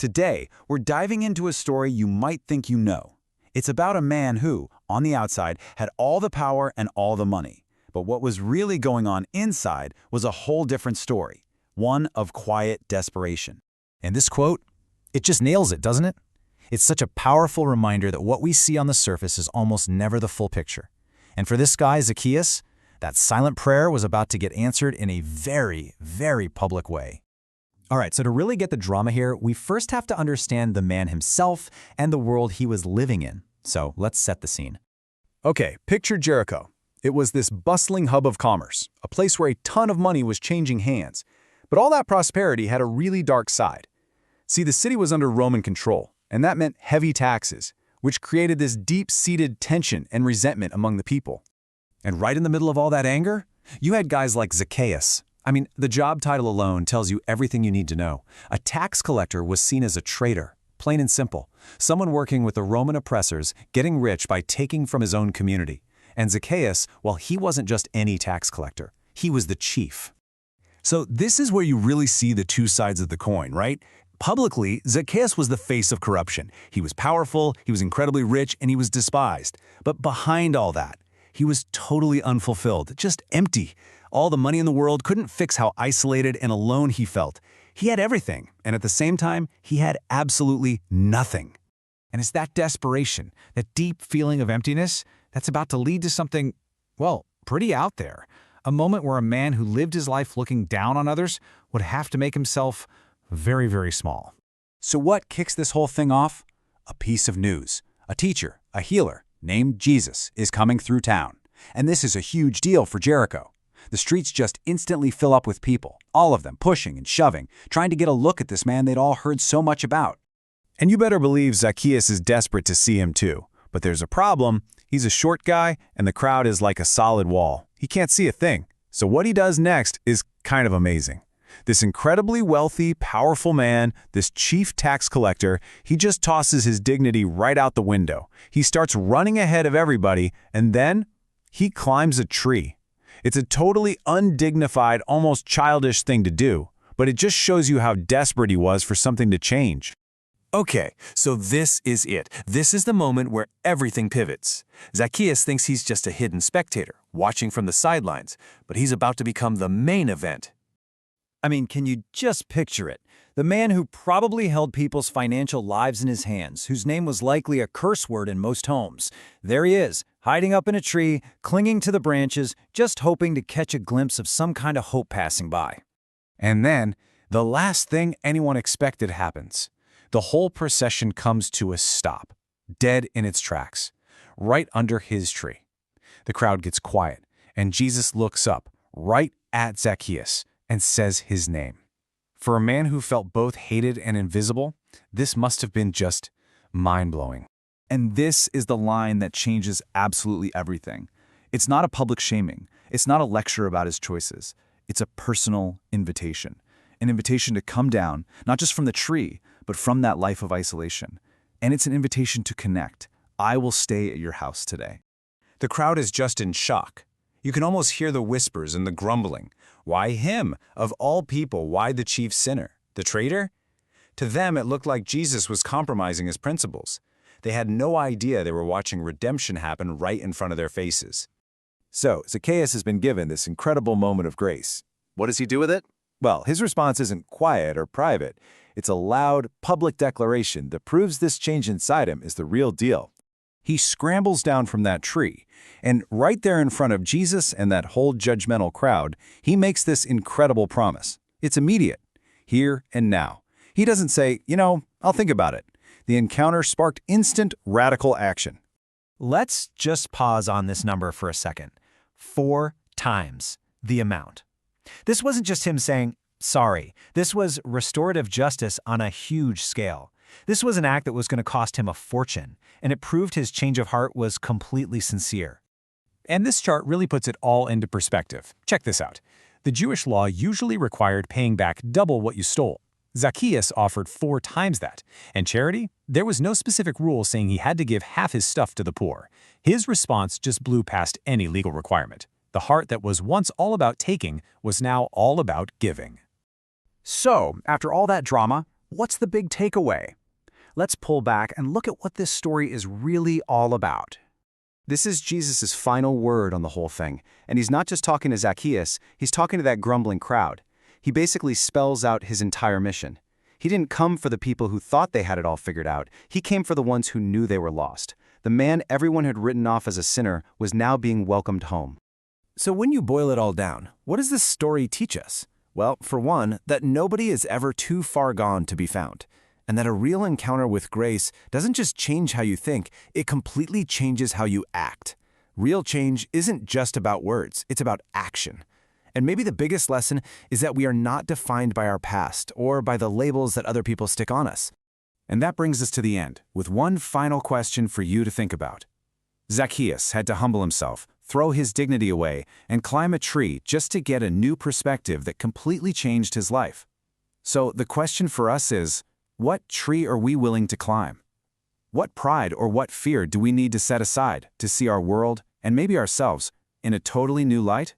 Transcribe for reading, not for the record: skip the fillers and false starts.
Today, we're diving into a story you might think you know. It's about a man who, on the outside, had all the power and all the money. But what was really going on inside was a whole different story, one of quiet desperation. And this quote, it just nails it, doesn't it? It's such a powerful reminder that what we see on the surface is almost never the full picture. And for this guy, Zacchaeus, that silent prayer was about to get answered in a very, very public way. All right, so to really get the drama here, we first have to understand the man himself and the world he was living in. So let's set the scene. Okay, picture Jericho. It was this bustling hub of commerce, a place where a ton of money was changing hands. But all that prosperity had a really dark side. See, the city was under Roman control, and that meant heavy taxes, which created this deep-seated tension and resentment among the people. And right in the middle of all that anger, you had guys like Zacchaeus. I mean, the job title alone tells you everything you need to know. A tax collector was seen as a traitor, plain and simple. Someone working with the Roman oppressors, getting rich by taking from his own community. And Zacchaeus, well, he wasn't just any tax collector. He was the chief. So this is where you really see the two sides of the coin, right? Publicly, Zacchaeus was the face of corruption. He was powerful, he was incredibly rich, and he was despised. But behind all that, he was totally unfulfilled, just empty. All the money in the world couldn't fix how isolated and alone he felt. He had everything, and at the same time, he had absolutely nothing. And it's that desperation, that deep feeling of emptiness, that's about to lead to something, well, pretty out there. A moment where a man who lived his life looking down on others would have to make himself very, very small. So what kicks this whole thing off? A piece of news. A teacher, a healer, named Jesus, is coming through town. And this is a huge deal for Jericho. The streets just instantly fill up with people, all of them pushing and shoving, trying to get a look at this man they'd all heard so much about. And you better believe Zacchaeus is desperate to see him too. But there's a problem. He's a short guy, and the crowd is like a solid wall. He can't see a thing. So what he does next is kind of amazing. This incredibly wealthy, powerful man, this chief tax collector, he just tosses his dignity right out the window. He starts running ahead of everybody, and then he climbs a tree. It's a totally undignified, almost childish thing to do, but it just shows you how desperate he was for something to change. Okay, so this is it. This is the moment where everything pivots. Zacchaeus thinks he's just a hidden spectator, watching from the sidelines, but he's about to become the main event. I mean, can you just picture it? The man who probably held people's financial lives in his hands, whose name was likely a curse word in most homes. There he is, hiding up in a tree, clinging to the branches, just hoping to catch a glimpse of some kind of hope passing by. And then, the last thing anyone expected happens. The whole procession comes to a stop, dead in its tracks, right under his tree. The crowd gets quiet, and Jesus looks up, right at Zacchaeus, and says his name. For a man who felt both hated and invisible, this must have been just mind-blowing. And this is the line that changes absolutely everything. It's not a public shaming. It's not a lecture about his choices. It's a personal invitation. An invitation to come down, not just from the tree, but from that life of isolation. And it's an invitation to connect. I will stay at your house today. The crowd is just in shock. You can almost hear the whispers and the grumbling. Why him? Of all people, why the chief sinner? The traitor? To them, it looked like Jesus was compromising his principles. They had no idea they were watching redemption happen right in front of their faces. So, Zacchaeus has been given this incredible moment of grace. What does he do with it? Well, his response isn't quiet or private. It's a loud, public declaration that proves this change inside him is the real deal. He scrambles down from that tree, and right there in front of Jesus and that whole judgmental crowd, he makes this incredible promise. It's immediate, here and now. He doesn't say, I'll think about it. The encounter sparked instant, radical action. Let's just pause on this number for a second. 4 times the amount. This wasn't just him saying, sorry. This was restorative justice on a huge scale. This was an act that was going to cost him a fortune, and it proved his change of heart was completely sincere. And this chart really puts it all into perspective. Check this out. The Jewish law usually required paying back double what you stole. Zacchaeus offered 4 times that. And charity? There was no specific rule saying he had to give half his stuff to the poor. His response just blew past any legal requirement. The heart that was once all about taking was now all about giving. So, after all that drama, What's the big takeaway? Let's pull back and look at what this story is really all about. This is Jesus' final word on the whole thing, and he's not just talking to Zacchaeus, he's talking to that grumbling crowd. He basically spells out his entire mission. He didn't come for the people who thought they had it all figured out. He came for the ones who knew they were lost. The man everyone had written off as a sinner was now being welcomed home. So when you boil it all down, what does this story teach us? Well, for one, that nobody is ever too far gone to be found, and that a real encounter with grace doesn't just change how you think, it completely changes how you act. Real change isn't just about words, it's about action. And maybe the biggest lesson is that we are not defined by our past or by the labels that other people stick on us. And that brings us to the end, with one final question for you to think about. Zacchaeus had to humble himself, throw his dignity away, and climb a tree just to get a new perspective that completely changed his life. So the question for us is, what tree are we willing to climb? What pride or what fear do we need to set aside to see our world, and maybe ourselves, in a totally new light?